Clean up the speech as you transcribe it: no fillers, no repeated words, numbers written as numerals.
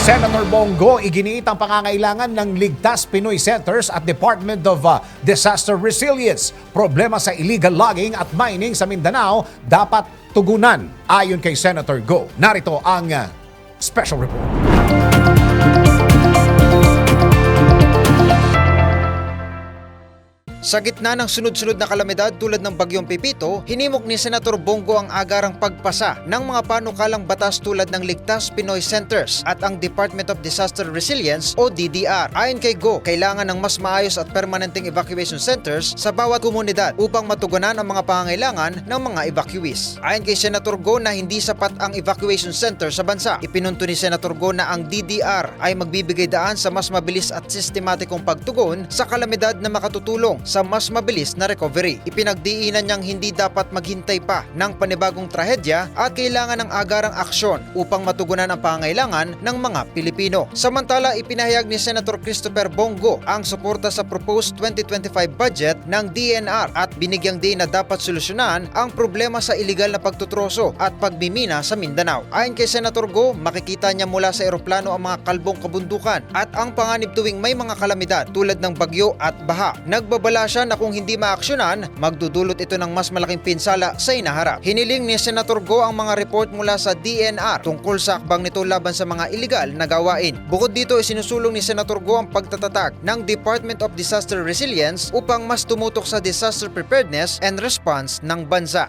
Senator Bongo iginiit ang pangangailangan ng Ligtas Pinoy Centers at Department of Disaster Resilience. Problema sa illegal logging at mining sa Mindanao dapat tugunan ayon kay Senator Go. Narito ang special report. Sa gitna ng sunod-sunod na kalamidad tulad ng Bagyong Pipito, hinimok ni Senator Bongo ang agarang pagpasa ng mga panukalang batas tulad ng Ligtas Pinoy Centers at ang Department of Disaster Resilience o DDR. Ayon kay Go, kailangan ng mas maayos at permanenteng evacuation centers sa bawat komunidad upang matugunan ang mga pangangailangan ng mga evacuees. Ayon kay Senator Go na hindi sapat ang evacuation center sa bansa. Ipinunto ni Senator Go na ang DDR ay magbibigay daan sa mas mabilis at sistematikong pagtugon sa kalamidad na makatutulong sa mas mabilis na recovery. Ipinagdiinan niyang hindi dapat maghintay pa ng panibagong trahedya at kailangan ng agarang aksyon upang matugunan ang pangangailangan ng mga Pilipino. Samantala, ipinahayag ni Senator Christopher Bongo ang suporta sa proposed 2025 budget ng DNR at binigyang din na dapat solusyonan ang problema sa iligal na pagtutroso at pagmimina sa Mindanao. Ayon kay Senator Go, makikita niya mula sa eroplano ang mga kalbong kabundukan at ang panganib tuwing may mga kalamidad tulad ng bagyo at baha. Nagbabala siya na kung hindi maaksyonan, magdudulot ito ng mas malaking pinsala sa inaharap. Hiniling ni Senator Go ang mga report mula sa DNR tungkol sa akbang nito laban sa mga iligal na gawain. Bukod dito, isinusulong ni Senator Go ang pagtatatag ng Department of Disaster Resilience upang mas tumutok sa disaster preparedness and response ng bansa.